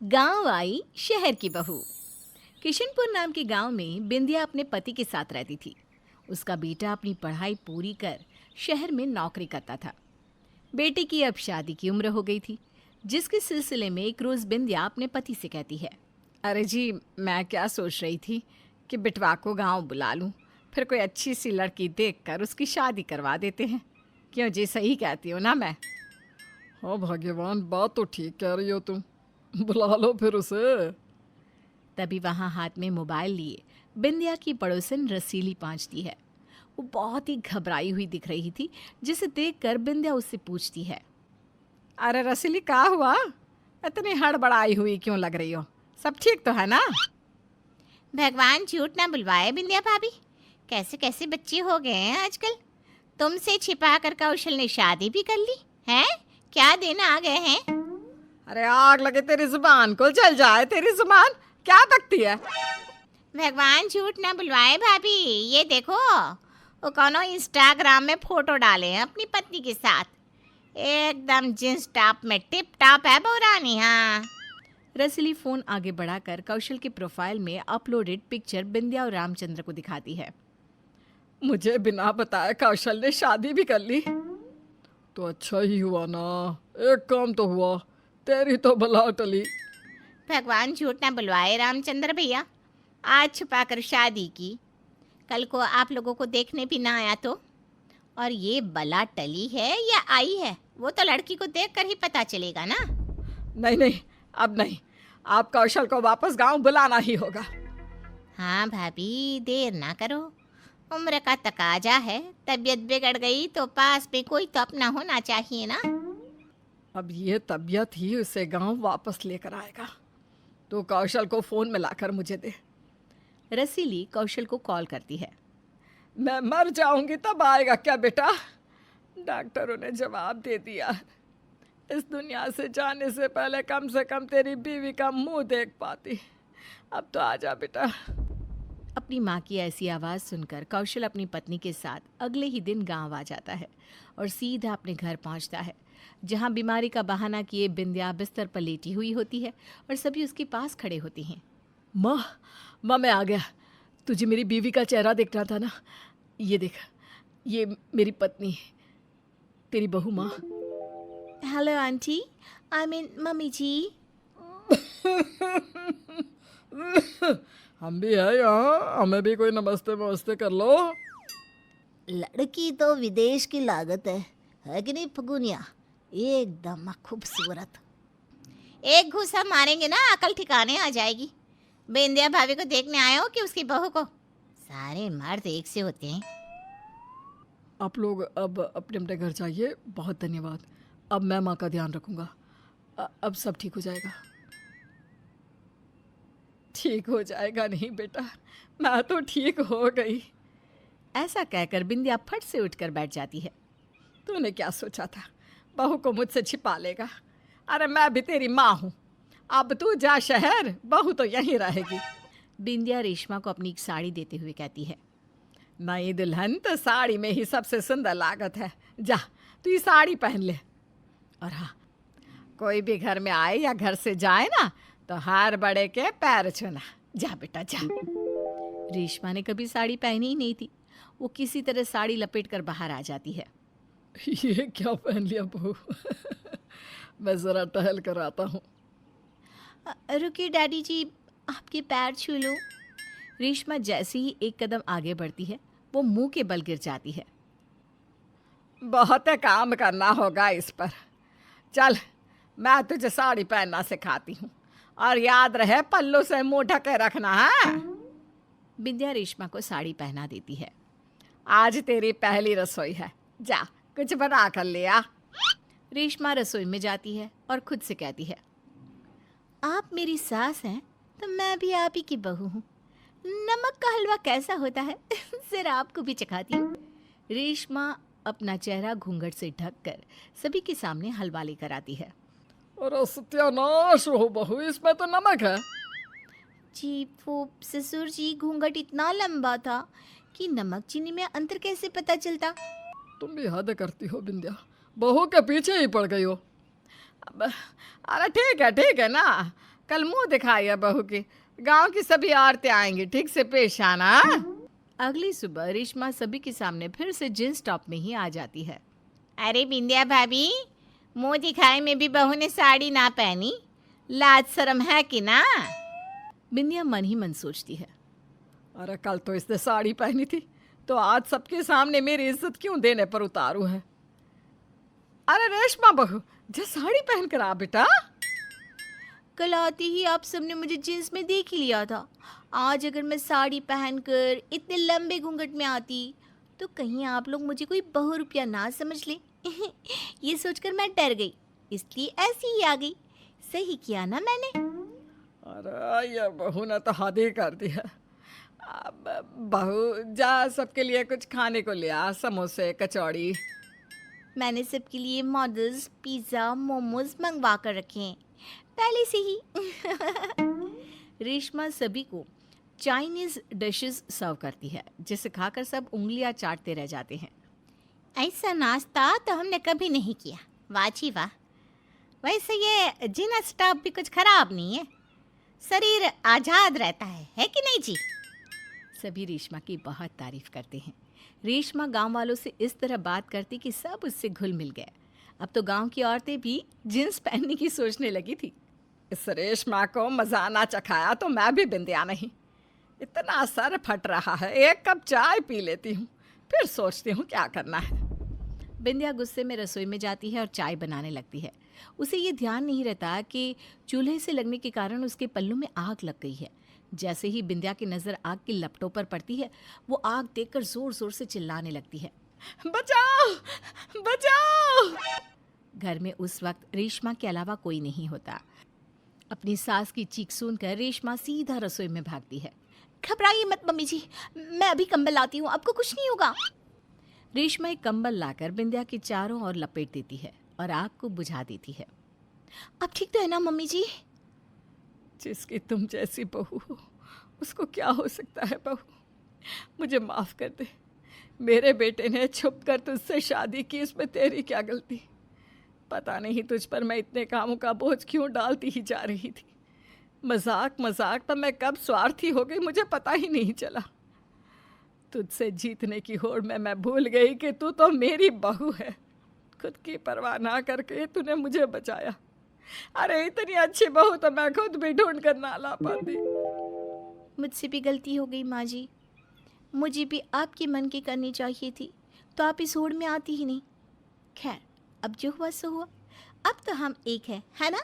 गांव आई शहर की बहू। किशनपुर नाम के गांव में बिंदिया अपने पति के साथ रहती थी। उसका बेटा अपनी पढ़ाई पूरी कर शहर में नौकरी करता था। बेटे की अब शादी की उम्र हो गई थी, जिसके सिलसिले में एक रोज़ बिंदिया अपने पति से कहती है, अरे जी, मैं क्या सोच रही थी कि बिटवा को गांव बुला लूं, फिर कोई अच्छी सी लड़की देखकर उसकी शादी करवा देते हैं। क्यों जी, सही कहती हो ना मैं? हाँ भाग्यवान, बात तो ठीक कह रही हो तुम। बुला लो फिर उसे। तभी वहाँ हाथ में मोबाइल लिए बिंदिया की पड़ोसन रसीली पहुंचती है। वो बहुत ही घबराई हुई दिख रही थी, जिसे देखकर बिंदिया उससे पूछती है, अरे रसीली, क्या हुआ? इतनी हड़बड़ाई हुई क्यों लग रही हो? सब ठीक तो है ना? भगवान झूठ ना बुलवाए बिंदिया भाभी, कैसे कैसे बच्चे हो गए हैं आजकल। तुमसे छिपा कर कौशल ने शादी भी कर ली है? क्या दिन आ गए हैं? अरे आग लगे तेरी जुबान को, जल जाए तेरी जुबान, क्या बकती है? भगवान झूठ ना बुलवाए भाभी, ये देखो वो कौनो इंस्टाग्राम में फोटो डाले हैं अपनी पत्नी के साथ। एकदम जींस टॉप में टिप टॉप है बहुरानी। हाँ, रसीली फोन आगे बढ़ाकर कौशल के प्रोफाइल में अपलोडेड पिक्चर बिंदिया और रामचंद्र को दिखाती है। मुझे बिना बताए कौशल ने शादी भी कर ली, तो अच्छा ही हुआ ना। एक काम तो हुआ, तेरी तो भला टली। भगवान झूठ ना बुलवाए रामचंद्र भैया, आज छुपा कर शादी की, कल को आप लोगों को देखने भी ना आया तो। और ये बला टली है या आई है, वो तो लड़की को देखकर ही पता चलेगा ना। नहीं नहीं, अब नहीं, आप कौशल को वापस गांव बुलाना ही होगा। हाँ भाभी, देर ना करो, उम्र का तकाजा है। तबीयत बिगड़ गई तो पास में कोई तो अपना होना चाहिए ना। अब ये तबीयत ही उसे गांव वापस लेकर आएगा। तो कौशल को फ़ोन मिलाकर मुझे दे। रसीली कौशल को कॉल करती है। मैं मर जाऊंगी तब आएगा क्या बेटा? डॉक्टरों ने जवाब दे दिया, इस दुनिया से जाने से पहले कम से कम तेरी बीवी का मुंह देख पाती। अब तो आजा बेटा। अपनी माँ की ऐसी आवाज़ सुनकर कौशल अपनी पत्नी के साथ अगले ही दिन गांव आ जाता है और सीधा अपने घर पहुंचता है, जहां बीमारी का बहाना किए बिंदिया बिस्तर पर लेटी हुई होती है और सभी उसके पास खड़े होते हैं। माँ मैं आ गया। तुझे मेरी बीवी का चेहरा देखना था ना? ये देख, ये मेरी पत्नी, तेरी बहू माँ। Hello aunty, I mean mummy ji. हम भी है यहाँ, हमें भी कोई नमस्ते नमस्ते कर लो। लड़की तो विदेश की लागत है कि नहीं फगुनिया? एकदम खूबसूरत। एक घूसा मारेंगे ना अकल ठिकाने आ जाएगी। बिंदिया भाभी को देखने आए हो कि उसकी बहू को? सारे मर्द एक से होते हैं। आप लोग अब अपने अपने घर जाइए। बहुत धन्यवाद। अब मैं माँ का ध्यान रखूँगा। अब सब ठीक हो जाएगा। ठीक हो जाएगा नहीं बेटा, मैं तो ठीक हो गई। ऐसा कहकर बिंदिया फट से उठकर बैठ जाती है। तूने क्या सोचा था, बहू को मुझसे छिपा लेगा? अरे मैं भी तेरी माँ हूँ। अब तू जा शहर, बहू तो यहीं रहेगी। बिंदिया रेशमा को अपनी एक साड़ी देते हुए कहती है, नई दुल्हन तो साड़ी में ही सबसे सुंदर लागत है। जा, तू ये साड़ी पहन ले। और हाँ, कोई भी घर में आए या घर से जाए ना, तो हर बड़े के पैर छूना। जा बेटा जा। रेशमा ने कभी साड़ी पहनी ही नहीं थी। वो किसी तरह साड़ी लपेट कर बाहर आ जाती है। ये क्या पहन लिया बहू? मैं ज़रा टहल कर आता हूँ। रुकिए डैडी जी, आपके पैर छू लूं। रेशमा जैसे ही एक कदम आगे बढ़ती है, वो मुंह के बल गिर जाती है। बहुत काम करना होगा इस पर। चल, मैं तुझे साड़ी पहनना सिखाती हूँ, और याद रहे पल्लू से मुंह ढके रखना है। बिंदिया रेशमा को साड़ी पहना देती है। आज तेरी पहली रसोई है, जा कुछ बना कर ले आ। रेशमा रसोई में जाती है और खुद से कहती है, आप मेरी सास हैं तो मैं भी आप ही की बहू हूँ। नमक का हलवा कैसा होता है जरा आपको भी चखाती हूँ। रेशमा अपना चेहरा घूंघट से ढककर सभी के सामने हलवा लेकर आती है। और सत्यानाश हो बहू, इसमें तो नमक है। जी वो ससुर जी, घूंघट इतना लंबा था कि नमक चीनी में अंतर कैसे पता चलता। तुम भी हद करती हो बिंदिया, बहू के पीछे ही पड़ गई हो। अरे ठीक है ना, कल मुंह दिखाइए बहू की। गांव की सभी औरतें आएंगी, ठीक से पेश आना। अगली सुबह रेशमा सभी के सामने फिर से जींस टॉप में ही आ जाती है। अरे बिंदिया भाभी, मुंह दिखाए में भी बहू ने साड़ी ना पहनी, लाज शर्म है कि ना? बिंदिया मन ही मन सोचती है, अरे कल तो इसने साड़ी पहनी थी, तो आज सबके सामने मेरी इज्जत क्यों देने पर उतारू है। अरे रेशमा बहू, जो साड़ी पहन कर आ बेटा। कल आते ही आप सबने मुझे जींस में देख ही लिया था। आज अगर मैं साड़ी पहनकर इतने लंबे घूंघट में आती तो कहीं आप लोग मुझे कोई बहुरूपिया ना समझ ले। ये सोचकर मैं डर गई, इसलिए ऐसी ही आ गई। सही किया ना मैंने? अरे ये बहू ने तो हद ही कर दी है। अब बहू जा सबके लिए कुछ खाने को ले आ, समोसे कचौड़ी। मैंने सबके लिए मॉडल्स, पिज़्ज़ा, मोमोज मंगवा कर रखे हैं पहले से ही। रेशमा सभी को चाइनीज डिशेस सर्व करती है, जिसे खाकर सब उंगलियां चाटते रह जाते हैं। ऐसा नाश्ता तो हमने कभी नहीं किया। वाह जी वाह। वैसे ये जीना स्टाफ भी कुछ खराब नहीं है, शरीर आज़ाद रहता है कि नहीं जी? सभी रेशमा की बहुत तारीफ करते हैं। रेशमा गांव वालों से इस तरह बात करती कि सब उससे घुल मिल गए। अब तो गांव की औरतें भी जींस पहनने की सोचने लगी थी। इस रेशमा को मजा ना चखाया तो मैं भी बिंदिया नहीं। इतना सर फट रहा है, एक कप चाय पी लेती हूँ, फिर सोचती हूँ क्या करना है। बिंदिया गुस्से में रसोई में जाती है और चाय बनाने लगती है। उसे ये ध्यान नहीं रहता कि चूल्हे से लगने के कारण उसके पल्लू में आग लग गई है। जैसे ही बिंदिया की नज़र आग की लपटों पर पड़ती है, वो आग देखकर जोर जोर से चिल्लाने लगती है, बचाओ बचाओ। घर में उस वक्त रेशमा के अलावा कोई नहीं होता। अपनी सास की चीख सुनकर रेशमा सीधा रसोई में भागती है। घबराइए मत मम्मी जी, मैं अभी कंबल लाती हूँ, आपको कुछ नहीं होगा। रेशमा एक कंबल लाकर बिंदिया के चारों ओर लपेट देती है और आग को बुझा देती है। आप ठीक तो है ना मम्मी जी? जिसकी तुम जैसी बहू हो, उसको क्या हो सकता है बहू। मुझे माफ़ कर दे। मेरे बेटे ने छुप कर तुझसे शादी की, इसमें तेरी क्या गलती। पता नहीं तुझ पर मैं इतने कामों का बोझ क्यों डालती ही जा रही थी। मजाक मजाक पर मैं कब स्वार्थी हो गई मुझे पता ही नहीं चला। तुझसे जीतने की होड़ में मैं भूल गई कि तू तो मेरी बहू है। खुद की परवाह ना करके तूने मुझे बचाया। अरे इतनी अच्छी बहू तो मैं खुद भी ढूंढ कर ना ला पाती। मुझसे भी गलती हो गई माँ जी, मुझे भी आपके मन की करनी चाहिए थी, तो आप इस होड़ में आती ही नहीं। खैर, अब जो हुआ सो हुआ, अब तो हम एक है ना?